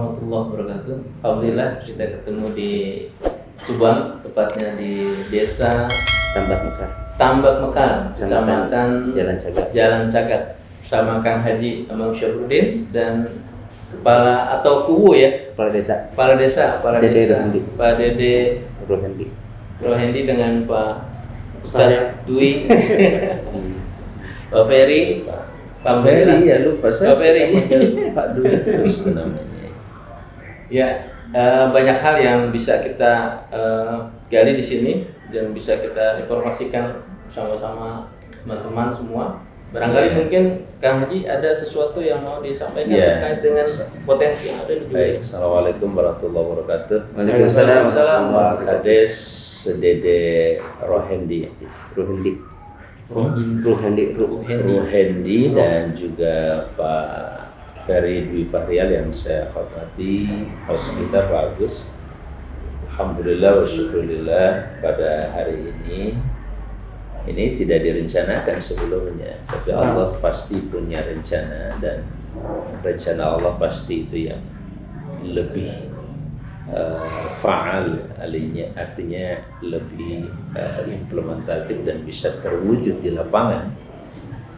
warahmatullahi wabarakatuh. Alhamdulillah kita ketemu di Subang, tepatnya di Desa Tambak Mekar, Kecamatan Jalan Cagat, sama Kang Haji Amang Syafruddin dan Kepala atau Kuwu ya, Kepala Desa, Pak Dede Rohendi dengan Pak Ustaz Dwi, Pak Ferry, Pak Ferry ya lupa saya. Pak Ferry, Pak Dwi terus namanya. Ya, banyak hal yang bisa kita gali di sini dan bisa kita informasikan sama-sama teman-teman semua. Barangkali mungkin Kang Haji ada sesuatu yang mau disampaikan terkait dengan potensi yang ada di Baik, Assalamualaikum warahmatullahi wabarakatuh. Waalaikumsalam. Pak Kades Dede Rohendi dan juga Pak Ferry Dwi Fahrial yang saya hormati, host kita Pak Agus. Alhamdulillah wa syukurillah pada hari ini tidak direncanakan sebelumnya, tapi Allah pasti punya rencana dan rencana Allah pasti itu yang lebih faal, artinya lebih implementatif dan bisa terwujud di lapangan.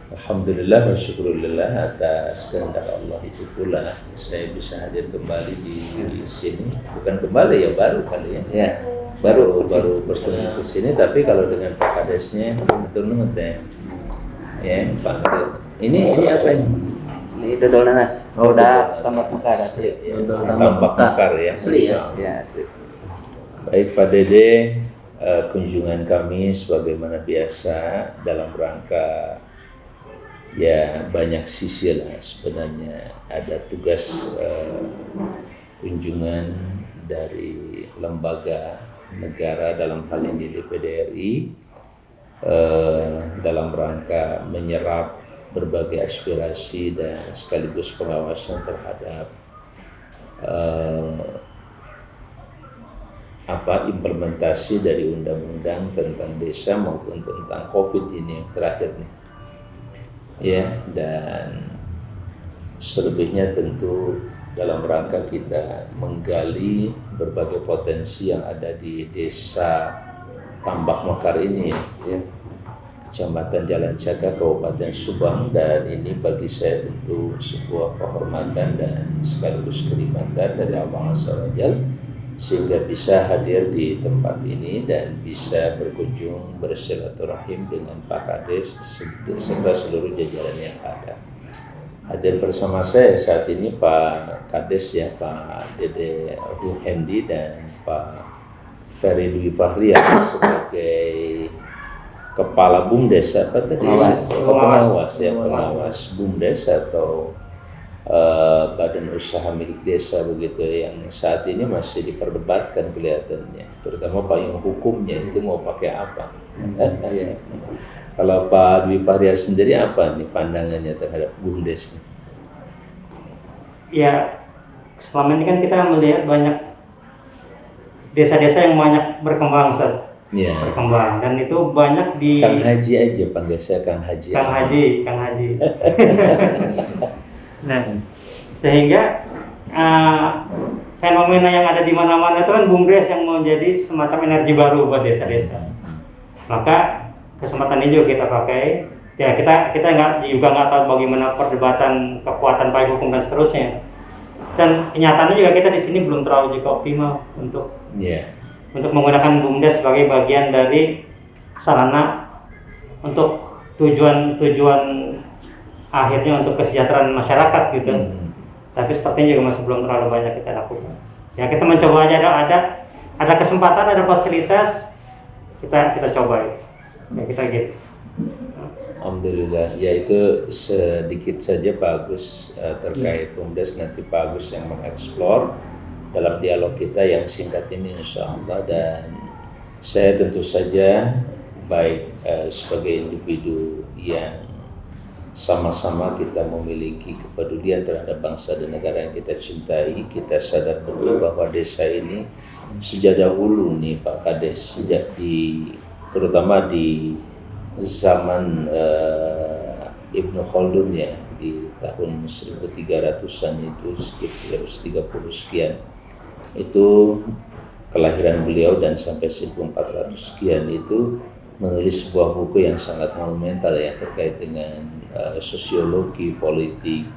Alhamdulillah wa syukurillah atas kehendak Allah itu pula saya bisa hadir kembali di sini. Bukan kembali ya, baru kali ya. Baru berkunjung ke sini, tapi kalau dengan Pak Kadesnya betul teh. Ya, Pak Kades. Ini apa ini? Ini dodol nanas. Udah Tambak Mekar asli. Tambak Mekar ya. Asli ya. Ya, asli. Baik Pak Dede, kunjungan kami sebagaimana biasa dalam rangka ya banyak sisi lah sebenarnya. Ada tugas kunjungan dari lembaga negara dalam hal ini DPD RI dalam rangka menyerap berbagai aspirasi dan sekaligus pengawasan terhadap implementasi dari undang-undang tentang desa maupun tentang COVID ini yang terakhir nih. Ya, dan selebihnya tentu dalam rangka kita menggali berbagai potensi yang ada di Desa Tambak Mekar ini ya. Kecamatan Jalan Cagat, Kabupaten Subang, dan ini bagi saya tentu sebuah kehormatan dan sekaligus kenikmatan dari Allah Azza wa Jalla sehingga bisa hadir di tempat ini dan bisa berkunjung bersilaturahim dengan Pak Kades serta seluruh jajaran yang ada. Hadir bersama saya saat ini Pak Kades ya, Pak Dede Rohendi dan Pak Ferry Dwi Fahrial sebagai Kepala BUMDes apa tadi? Pengawas BUMDes atau badan usaha milik desa begitu yang saat ini masih diperdebatkan kelihatannya, terutama payung hukumnya itu mau pakai apa. Kalau Pak Dwi Fahrial sendiri apa nih pandangannya terhadap BUMDes? Ya, selama ini kan kita melihat banyak desa-desa yang banyak berkembang, Ustaz. Ya. Berkembang, dan itu banyak di Kang Haji aja panggil saya Kang Haji. Kang Haji. Nah, sehingga fenomena yang ada di mana-mana itu kan BUMDes yang menjadi semacam energi baru buat desa-desa. Maka kesempatan ini juga kita pakai. Ya, kita nggak tahu bagaimana perdebatan kekuatan payung hukum dan seterusnya. Dan kenyataannya juga kita di sini belum terlalu juga optimal untuk menggunakan BUMDes sebagai bagian dari sarana untuk tujuan akhirnya untuk kesejahteraan masyarakat gitu. Tapi sepertinya juga masih belum terlalu banyak kita lakukan. Ya, kita mencoba aja, ada kesempatan, ada fasilitas, kita coba ya, kita gitu. Alhamdulillah, ya itu sedikit saja Pak Agus terkait BUMDes, nanti Pak Agus yang mengeksplor dalam dialog kita yang singkat ini insya Allah. Dan saya tentu saja baik sebagai individu yang sama-sama kita memiliki kepedulian terhadap bangsa dan negara yang kita cintai, kita sadar betul bahwa desa ini sejak dahulu nih Pak Kades, sejak terutama di zaman Ibnu Khaldun ya, di tahun 1300-an itu sekitar 130 sekian itu kelahiran beliau, dan sampai 1400 sekian itu menulis sebuah buku yang sangat monumental ya terkait dengan sosiologi politik,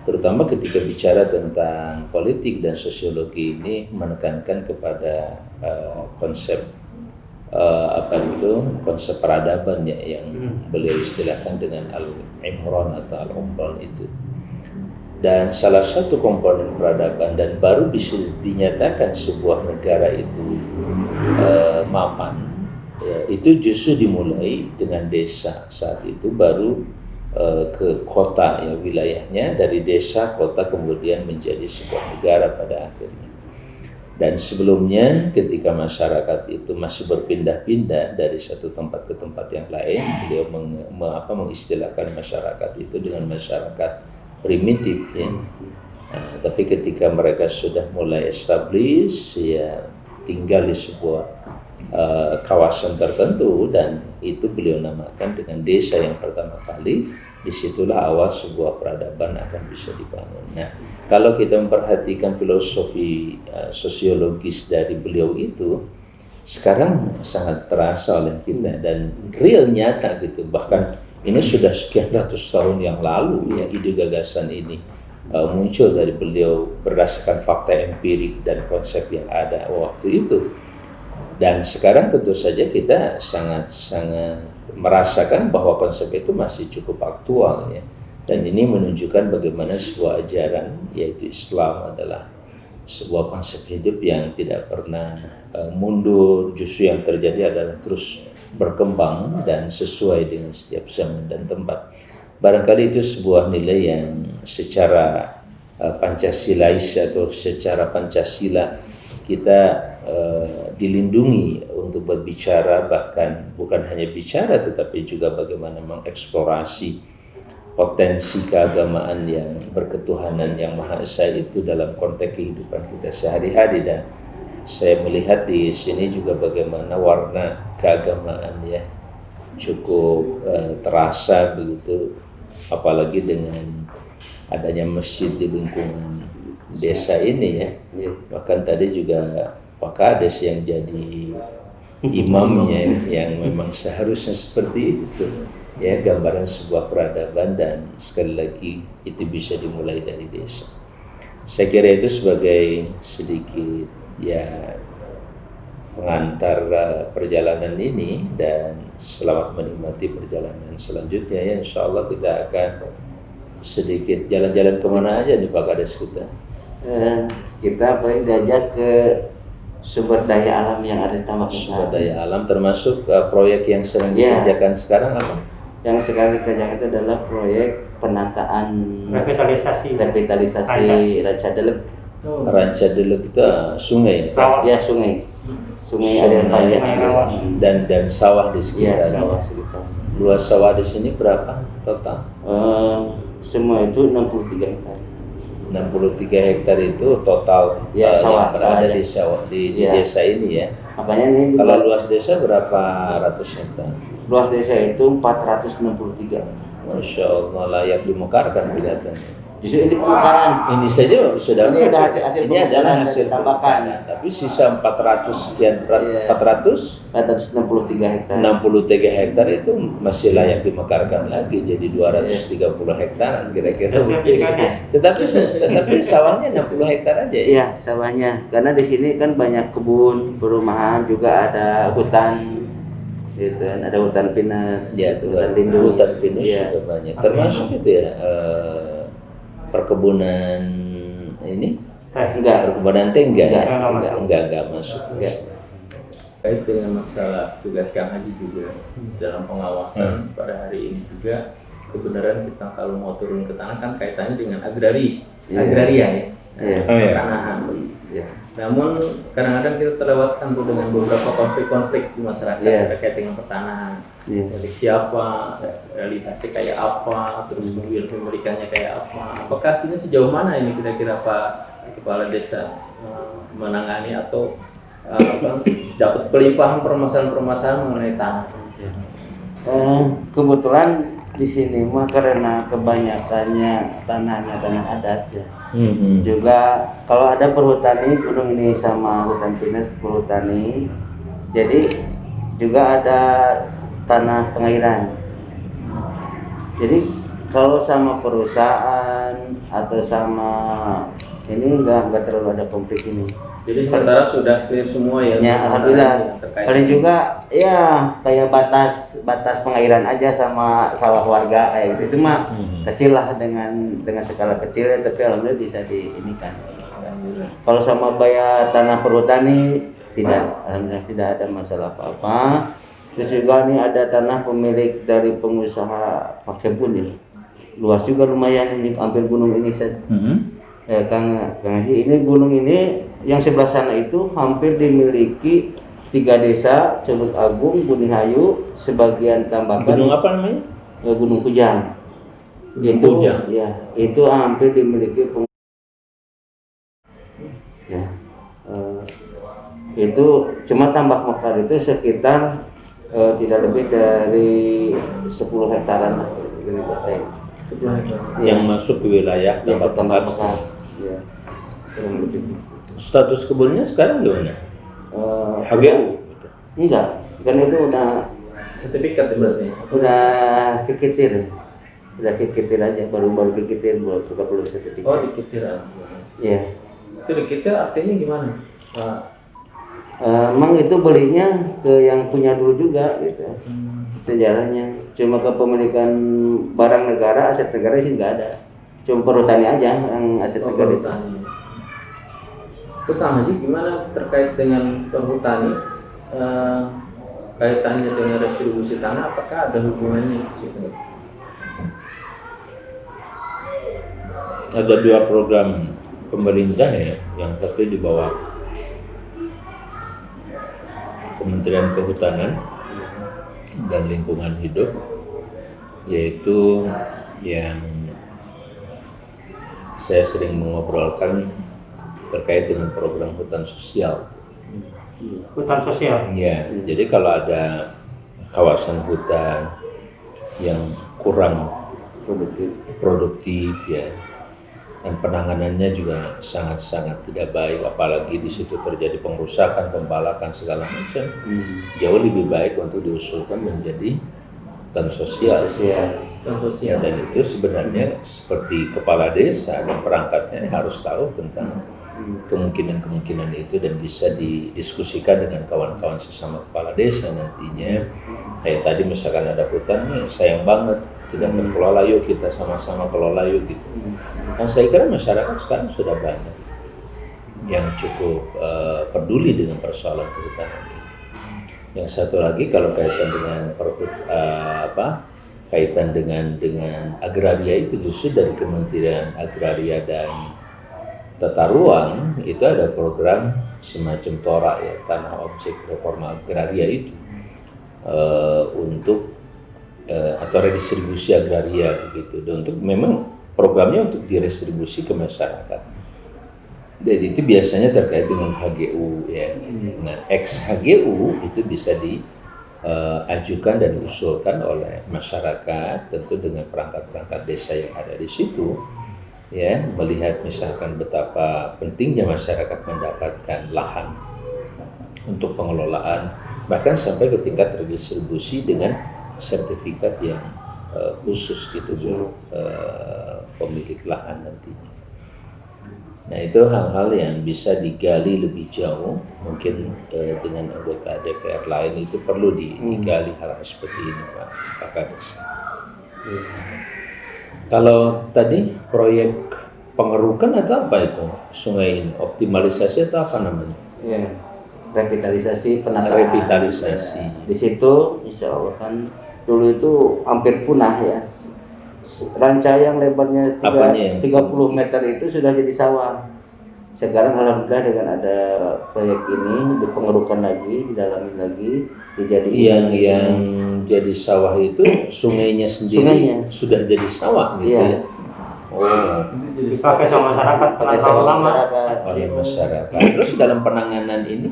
terutama ketika bicara tentang politik dan sosiologi ini menekankan kepada konsep konsep peradaban ya, yang beliau istilahkan dengan al-imron atau al-umron itu. Dan salah satu komponen peradaban dan baru bisa dinyatakan sebuah negara itu mapan ya, itu justru dimulai dengan desa. Saat itu baru ke kota ya, wilayahnya dari desa kota kemudian menjadi sebuah negara pada akhirnya. Dan sebelumnya ketika masyarakat itu masih berpindah-pindah dari satu tempat ke tempat yang lain, beliau mengistilahkan masyarakat itu dengan masyarakat primitif ya. Tapi ketika mereka sudah mulai establish ya, tinggal di sebuah kawasan tertentu, dan itu beliau namakan dengan desa yang pertama kali. Disitulah awal sebuah peradaban akan bisa dibangun. Nah, kalau kita memperhatikan filosofi sosiologis dari beliau itu, sekarang sangat terasa oleh kita dan real nyata gitu. Bahkan ini sudah sekian ratus tahun yang lalu ya, ide gagasan ini muncul dari beliau berdasarkan fakta empirik dan konsep yang ada waktu itu. Dan sekarang tentu saja kita sangat-sangat merasakan bahwa konsep itu masih cukup aktual ya. Dan ini menunjukkan bagaimana sebuah ajaran yaitu Islam adalah sebuah konsep hidup yang tidak pernah mundur, justru yang terjadi adalah terus berkembang dan sesuai dengan setiap zaman dan tempat. Barangkali itu sebuah nilai yang secara Pancasilais atau secara Pancasila kita dilindungi untuk berbicara, bahkan bukan hanya bicara tetapi juga bagaimana mengeksplorasi potensi keagamaan yang berketuhanan yang Maha Esa itu dalam konteks kehidupan kita sehari-hari. Dan saya melihat di sini juga bagaimana warna keagamaan ya cukup terasa begitu, apalagi dengan adanya masjid di lingkungan desa ini ya. Bahkan tadi juga Pak Kades yang jadi imamnya yang memang seharusnya seperti itu ya, gambaran sebuah peradaban, dan sekali lagi itu bisa dimulai dari desa. Saya kira itu sebagai sedikit ya pengantar perjalanan ini, dan selamat menikmati perjalanan selanjutnya ya. Insya Allah kita akan sedikit jalan-jalan kemana aja nih Pak Kades kita. Kita paling diajak ke sumber daya alam yang ada di Tambak Mekar. Sumber daya alam termasuk proyek yang sedang dikerjakan sekarang apa? Yang sekarang dikerjakan itu adalah proyek penataan revitalisasi Ranca Delek. Ranca Delek itu sungai. Ya, sungai ada banyak dan sawah di sekitar. Iya, sawah sekitar. Luas sawah di sini berapa total? Semua itu 63 hektar. 63 hektar itu total ya, sawah, yang berada sawah di desa ini ya. Makanya ini kalau luas desa berapa ratus hektar? Luas desa itu 463. Masya Allah, layak dimekarkan kelihatannya. Justru ini pemekaran. Ini saja sudah. Ini udah hasil ini adalah hasil tambakan. Tapi sisa 400 sekian, 463 hektar. 63 hektar itu masih layak dimekarkan lagi jadi 230 hektaran kira-kira. Tetapi sawahnya 60 hektar aja ya. Iya, sawahnya. Karena di sini kan banyak kebun, perumahan, juga ada hutan. Gitu kan, ada hutan pinus, ya, hutan lindung. Hutan pinus juga banyak. Termasuk itu ya perkebunan ini? Enggak. Perkebunan teh enggak masuk. Terkait dengan masalah tugas Kang Haji juga dalam pengawasan pada hari ini juga, kebenaran kita kalau mau turun ke tanah kan kaitannya dengan agraria ya, pertanahan. Namun kadang-kadang kita terlewatkan tuh dengan beberapa konflik-konflik di masyarakat terkait dengan pertanahan. Milik siapa, realisasi kayak apa, terus kemudian pemilikannya kayak apa. Apakah sini sejauh mana ini kira-kira Pak Kepala Desa menangani atau dapat pelimpahan permasalahan-permasalahan mengenai tanah? Kebetulan di sini mah karena kebanyakannya tanahnya tanah adat ya. Juga kalau ada perhutani gunung ini sama hutan pinus perhutani, jadi juga ada tanah pengairan. Jadi kalau sama perusahaan atau sama ini enggak terlalu ada konflik ini. Jadi sementara sudah clear semua ya? Ya, alhamdulillah. Paling juga ya kayak batas pengairan aja sama sawah warga kayak gitu. Itu mah kecil lah dengan skala kecil ya, tapi alhamdulillah bisa diinikan. Kalau sama bayar tanah perhutani tidak, alhamdulillah tidak ada masalah apa-apa. Terus juga nih ada tanah pemilik dari pengusaha Pak Kebun ini. Luas juga lumayan ini, hampir gunung ini saya. Ya, Kang Haji, ini gunung ini yang sebelah sana itu hampir dimiliki 3 desa, Curug Agung, Gununghayu, sebagian tambakan. Gunung apa namanya? Gunung Kujang. Itu, Kujang. ya, itu hampir dimiliki ya, itu cuma tambak mekar itu sekitar tidak lebih dari 10 hektaran lah. Yang masuk ke wilayah tambak mekar. Ya, kurang lebih. Status kebunnya sekarang gimana? HGU? Enggak, kan itu udah Sertifikat berarti? udah kekitir aja, baru kekitir, belum sertifikat. Oh, dikitir aja. Iya. Itu dikitir artinya gimana, Pak? Emang itu belinya ke yang punya dulu juga gitu. Sejarahnya cuma kepemilikan barang negara, aset negara sih nggak ada. Cuma perhutani aja yang aset negara itu. Itu Kang Haji gimana terkait dengan perhutani, kaitannya dengan restribusi tanah, apakah ada hubungannya di situ? Ada 2 program pemerintah ya, yang satu di bawah Kementerian Kehutanan dan Lingkungan Hidup, yaitu yang saya sering mengobrolkan terkait dengan program hutan sosial. Hutan sosial. Ya, jadi kalau ada kawasan hutan yang kurang produktif ya, dan penanganannya juga sangat-sangat tidak baik, apalagi di situ terjadi pengrusakan, pembalakan segala macam, jauh lebih baik untuk diusulkan menjadi hutan sosial. Dan itu sebenarnya seperti kepala desa dan perangkatnya harus tahu tentang kemungkinan-kemungkinan itu dan bisa didiskusikan dengan kawan-kawan sesama kepala desa nantinya. Kayak tadi misalkan ada hutan nih, sayang banget tidak terkelola, yuk kita sama-sama kelola yuk gitu. Nah, saya kira masyarakat sekarang sudah banyak yang cukup peduli dengan persoalan kehutanan ini. Yang satu lagi kalau kaitan dengan kaitan dengan agraria itu justru dari Kementerian Agraria dan Tata Ruang itu ada program semacam TORA ya, Tanah Objek Reforma Agraria itu untuk atau redistribusi agraria begitu. Dan untuk memang programnya untuk direstribusi ke masyarakat. Dan itu biasanya terkait dengan HGU ya. Nah, ex HGU itu bisa diajukan dan diusulkan oleh masyarakat, tentu dengan perangkat-perangkat desa yang ada di situ. Ya, melihat misalkan betapa pentingnya masyarakat mendapatkan lahan untuk pengelolaan, bahkan sampai ke tingkat redistribusi dengan sertifikat yang khusus gitu buat pemilik lahan nantinya. Nah, itu hal-hal yang bisa digali lebih jauh, mungkin dengan anggota DPR lain itu perlu digali hal seperti ini, Pak Kades. Kalau tadi proyek pengerukan atau apa itu sungai ini, optimalisasi atau apa namanya? Ya, revitalisasi, penataan. Revitalisasi. Di situ, insya Allah kan dulu itu hampir punah ya. Ranca yang lebarnya 30 meter itu sudah jadi sawah. Sekarang alhamdulillah dengan ada proyek ini dipengerukan lagi, didalami lagi, dijadikan yang jadi sawah itu sungainya sendiri sudah jadi sawah gitu. Iya. Oh. dipakai sama masyarakat karena Pakai terlalu sama lama. masyarakat. oleh masyarakat. Terus dalam penanganan ini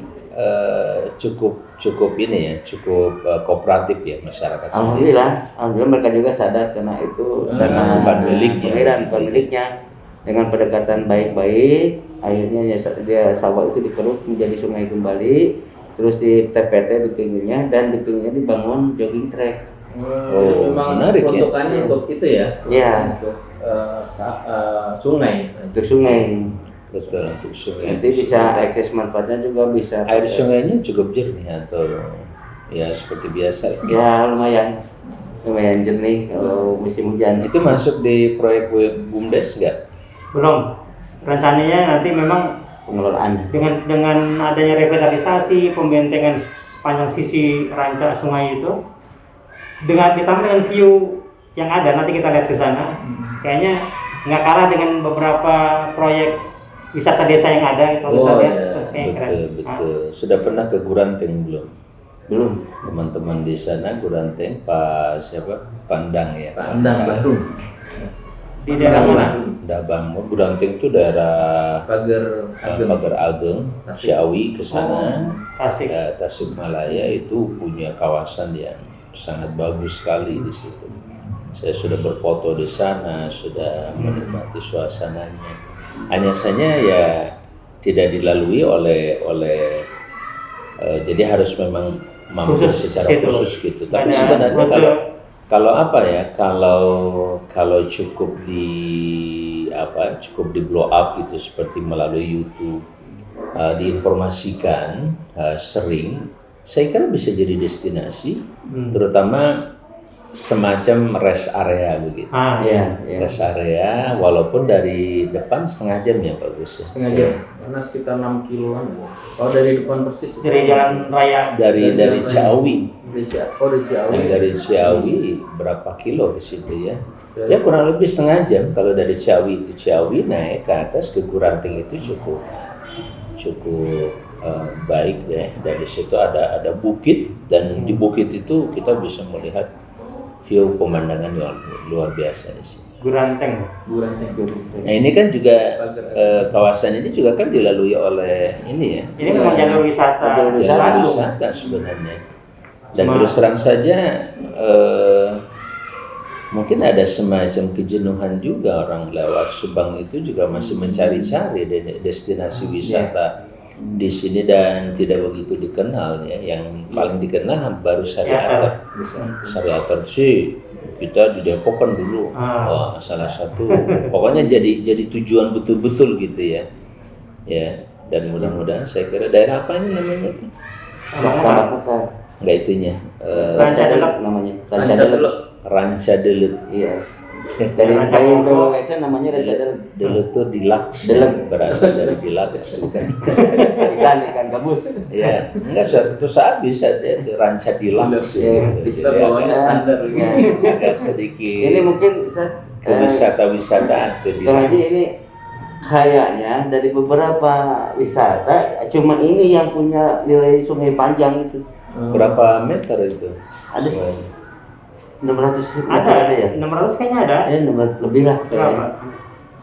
cukup ini ya, cukup kooperatif ya masyarakat sendiri. Alhamdulillah mereka juga sadar karena itu dana bukan miliknya. pengairan, bukan miliknya. Dengan pendekatan baik-baik, akhirnya ya dia sawah itu dikeruk menjadi sungai kembali, terus di TPT di pinggirnya, dan di pinggirnya dibangun jogging track. Oh, memang menarik ya. peruntukannya untuk itu ya? Iya. Untuk sungai. Untuk sungai. Betul, untuk sungai. Nanti bisa akses manfaatnya juga bisa. Air sungainya cukup jernih atau ya seperti biasa. Ya lumayan jernih kalau musim hujan. Itu masuk di proyek BUMDes nggak? Belum. Rencananya nanti memang Pengelolaan. dengan adanya revitalisasi pembentengan sepanjang sisi ranca sungai itu, ditambah dengan view yang ada, nanti kita lihat ke sana, kayaknya nggak kalah dengan beberapa proyek wisata desa yang ada. Kalau kita lihat kayaknya keren. Betul. Sudah pernah ke Guranteng belum? Belum. Teman-teman di sana Guranteng, Pak siapa? Pandang ya. Pandang baru. Di daerah mana? Dabang, Guranteng itu daerah Pagar Ageng, Ciawi ke sana. Tasik. Tasikmalaya itu punya kawasan yang sangat bagus sekali di situ. Saya sudah berfoto di sana, sudah menikmati suasananya. Hanya saja ya tidak dilalui oleh jadi harus memang mampir secara khusus gitu. Tapi sebenarnya kalau apa ya, kalau cukup di blow up gitu seperti melalui YouTube, diinformasikan sering, saya kira bisa jadi destinasi, terutama semacam rest area begitu. Iya. Rest area, walaupun dari depan setengah jam ya Pak Gus. Setengah jam, karena sekitar 6 kiloan. Oh, dari depan persis. Dari jalan raya. Dari Ciawi. Dari Ciawi. Dari Ciawi berapa kilo ke situ ya? Ya kurang lebih setengah jam. Kalau dari Ciawi naik ke atas ke Guranteng itu cukup baik deh. Dari situ ada bukit, dan di bukit itu kita bisa melihat view pemandangan yang luar biasa di sini. Guranteng. Nah ini kan juga kawasan ini juga kan dilalui oleh ini ya. Ini memang jalur wisata. Jalur wisata sebenarnya. Dan terus terang saja mungkin ada semacam kejenuhan juga orang lewat Subang itu juga masih mencari-cari destinasi wisata di sini, dan tidak begitu dikenal ya. Yang paling dikenal baru Sariater. Sariater sih kita di Depok kan dulu salah satu pokoknya jadi tujuan betul-betul gitu ya. Ya, dan mudah-mudahan saya kira daerah apa ini namanya itu? Enggak itunya. Rancadelet namanya. Rancadelet. Iya. Dari PWS namanya Rancadelet. Delet itu dilaks. Berasal dari dilaks. Ikan gabus. Iya. Enggak, suatu saat bisa deh ranca dilaks. Bisa bawahnya standar. Agak sedikit. Ini mungkin wisata itu Haji, ini kayaknya dari beberapa wisata cuma ini yang punya nilai sungai panjang itu. Berapa meter itu? Ada 600 ada ya? 600 kayaknya ada. Ya 600 lebih lah.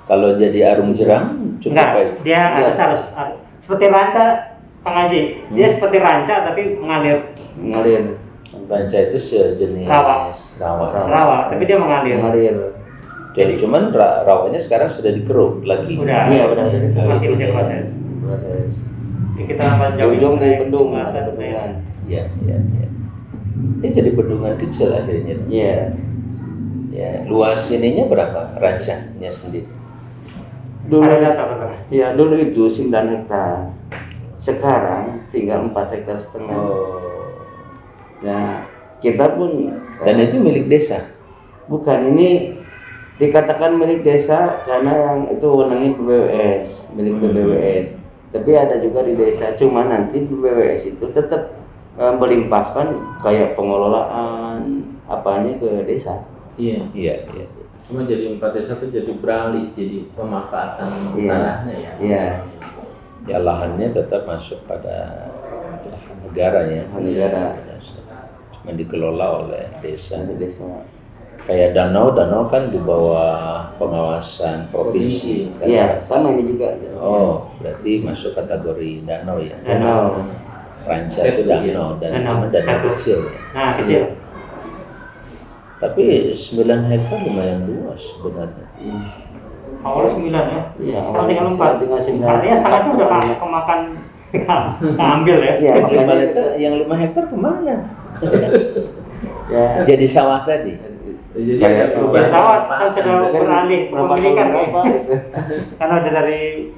Kalau jadi arung jeram cukup baik. Dia harus seperti ranca, Kang Haji. Dia seperti ranca tapi mengalir. Ranca itu sejenis rawa, tapi dia mengalir. Jadi cuman rawanya sekarang sudah dikeruk lagi. Iya, udah. Masih proses. Kita ujung dari bendung ada bendungan. Iya. Ini jadi bendungan kecil akhirnya. Iya. Ya, luas ininya berapa rancanya sendiri? Dulu itu 9 hektar. Sekarang tinggal 4,5 hektar. Nah, kita pun dan itu milik desa. Bukan, ini dikatakan milik desa karena yang itu wewenangnya BBWS, milik BBWS. Tapi ada juga di desa, cuma nanti BBWS itu tetap melimpahkan kayak pengelolaan apanya ke desa. Iya. Cuma jadi 4 desa itu jadi beralih, jadi pemanfaatan tanahnya ya. Iya. Ya lahannya tetap masuk pada lahan negara ya. Negara. Cuma dikelola oleh desa. Kayak danau kan di bawah pengawasan provinsi. kan? Iya, sama ini juga. Oh, berarti masuk kategori danau ya. Danau. Ranca itu danau dan Danau. cuma danau Satu. kecil. Ya. Nah, kecil. Tapi 9 hektar lumayan luas sebenarnya. Awalnya 9 ya. Iya, Sekarang tinggal 4. tinggal 9. Artinya sangatnya udah kemakan keambil ya. Iya, Yang makanya yang 5 hektar kemana? ya. Jadi sawah tadi. Jadi Kayak ada pesawat kan sudah beralih Berapa kepemilikan tahun berapa, gitu. karena udah dari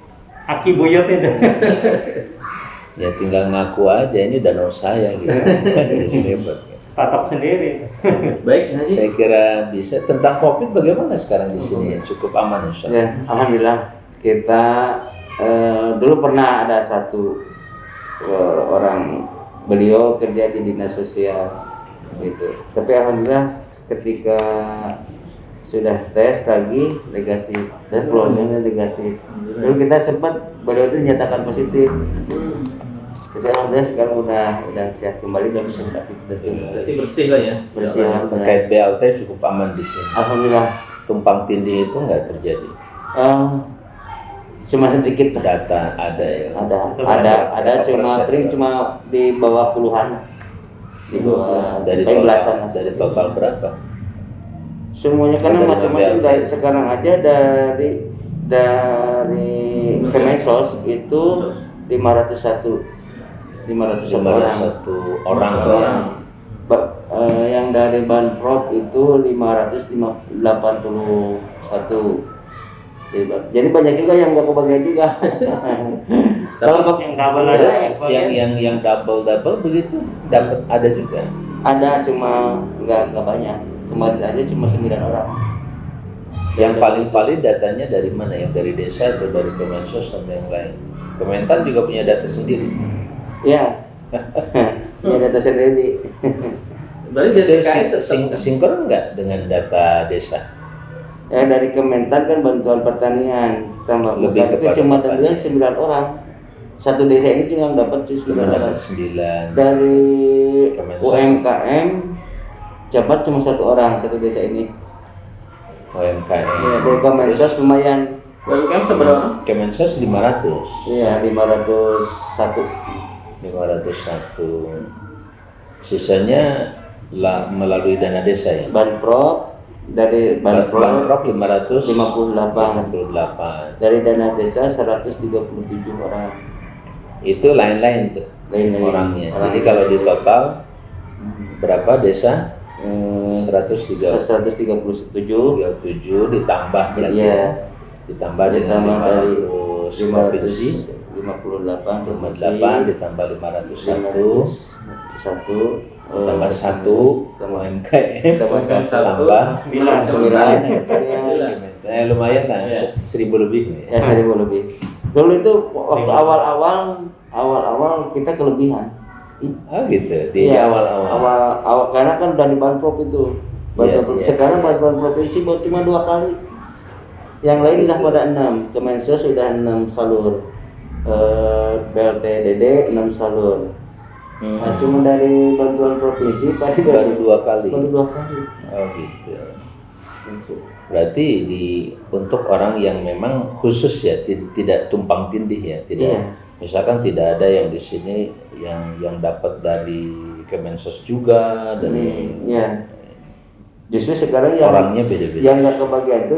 aki buyut itu. Ya tinggal ngaku aja ini danau saya gitu. Jadi hebat. Patok sendiri. Baik, Saya kira bisa. Tentang COVID bagaimana sekarang di sini? Cukup aman insya Allah. Ya, alhamdulillah kita dulu pernah ada satu orang, beliau kerja di dinas sosial gitu. Tapi alhamdulillah ketika sudah tes lagi negatif dan keluarganya negatif. Dulu kita sempat beliau itu dinyatakan positif. Tapi alhamdulillah sekarang udah sehat kembali dan sudah aktivitas berarti bersih lah ya. bersih alhamdulillah. Terkait BLT cukup aman di sini. Alhamdulillah. Tumpang tindih itu nggak terjadi. Cuma sedikit lah. Data ada ya. Ada cuma persen? paling cuma di bawah puluhan, di bawah Dari paling total, belasan lah. dari total berapa? Semuanya karena Dari macam-macam BLT. dari sekarang aja dari Kemensos itu 501 orang. 501 orang. Yang dari Banprop itu 581. Jadi banyak juga yang nggak kebagian juga. Kalau Yang double Terus ada yang double begitu dapat ada juga. ada cuma nggak banyak. Kemarin aja cuma 9 orang. Yang paling valid datanya dari mana? Yang dari desa atau dari Kemensos atau yang lain? Kementan juga punya data sendiri. Ya, ya data sendiri. Berarti Itu DTKI tetap sinkron nggak dengan data desa? Ya dari Kementan kan bantuan pertanian tambah Lebih bukan itu kepada cuma petani. dari 9 orang. Satu desa ini cuma dapat 9 Cuma orang. dapat 9. Dari Kemensos. UMKM dapat cuma 1 orang satu desa ini. UMKM. Ya, dari Kemensos lumayan. UMKM seberapa? Kemensos 500. Iya 501. 501. Sisanya melalui dana desa ya. Banprop dari Banprop Banprop 558. 58. Dari dana desa 137 orang. Itu lain-lain tuh Lain-lain. orangnya. Jadi Orangnya. kalau di total berapa desa? 137 ditambah berarti Iya. ya. Ditambah dengan Ditambah dari 500 provinsi, 558 provinsi 58 ditambah 501 satu tambah 1 UMKM tambah satu tambah 9 lumayan lah Iya. 1000 lebih nih. ya 1000 lebih. Dulu itu waktu awal-awal kita kelebihan. Oh gitu di Iya, awal-awal. karena kan udah di Banprop itu. Iya. Sekarang bantuan provinsi baru cuma 2 kali. Yang lain sudah pada 6. Kemensos sudah 6 salur. BLT-DD 6 salur. Nah, cuma dari bantuan provinsi tadi Baru 2 kali. Baru 2 kali. Oh gitu. Berarti untuk orang yang memang khusus ya, tidak tumpang tindih ya, tidak. Iya. Misalkan tidak ada yang di sini yang dapat dari Kemensos juga dari Ya. Justru sekarang yang orangnya beda-beda. yang nggak kebagian itu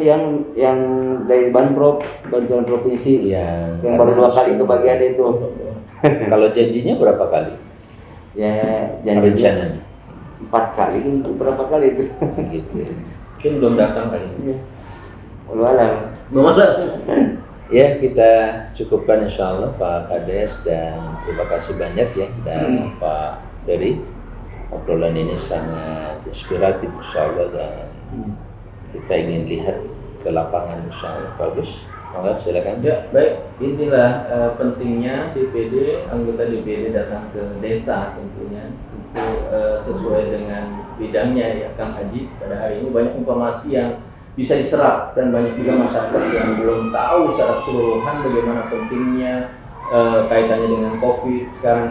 yang dari Banprop, bantuan provinsi yang baru 2 kali kebagian itu. Kalau janjinya berapa kali? Ya janjinya Rencananya 4 kali, berapa kali itu? gitu. Mungkin belum datang kali. Iya. Walau alam. Belum ada. Ya kita cukupkan insya Allah Pak Kades, dan terima kasih banyak ya dan Pak Ferry. Obrolan ini sangat inspiratif insya Allah, dan kita ingin lihat ke lapangan insya Allah. Bagus. Monggo silakan. Ya, baik. Inilah pentingnya DPD, anggota DPD datang ke desa tentunya. Itu sesuai dengan bidangnya ya Kang Haji. Pada hari ini banyak informasi yang bisa diserap, dan banyak juga masyarakat yang belum tahu secara keseluruhan bagaimana pentingnya kaitannya dengan COVID sekarang,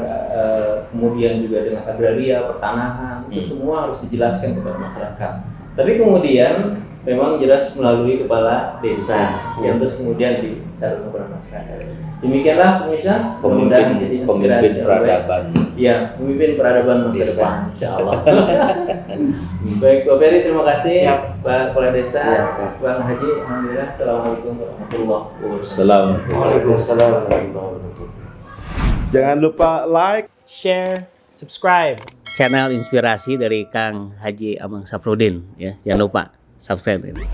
kemudian juga dengan agraria, pertanahan, itu semua harus dijelaskan kepada masyarakat. Tapi kemudian memang jelas melalui kepala desa yang terus kemudian disalurkan kepada masyarakat. Demikianlah pemirsa, mudah-mudahan jadi pemimpin inspirasi yang baik. peradaban. Ya, pemimpin peradaban masa Desa. depan, insya Allah. Baik, Pak Ferry, terima kasih. Ya. Pak Kepala Desa, Ya, siap. Bang Haji, alhamdulillah. Assalamualaikum warahmatullahi wabarakatuh. Assalamualaikum. Waalaikumsalam warahmatullahi wabarakatuh. Jangan lupa like, share, subscribe. Channel inspirasi dari Kang Haji Amang Safrudin ya. Jangan lupa subscribe ini.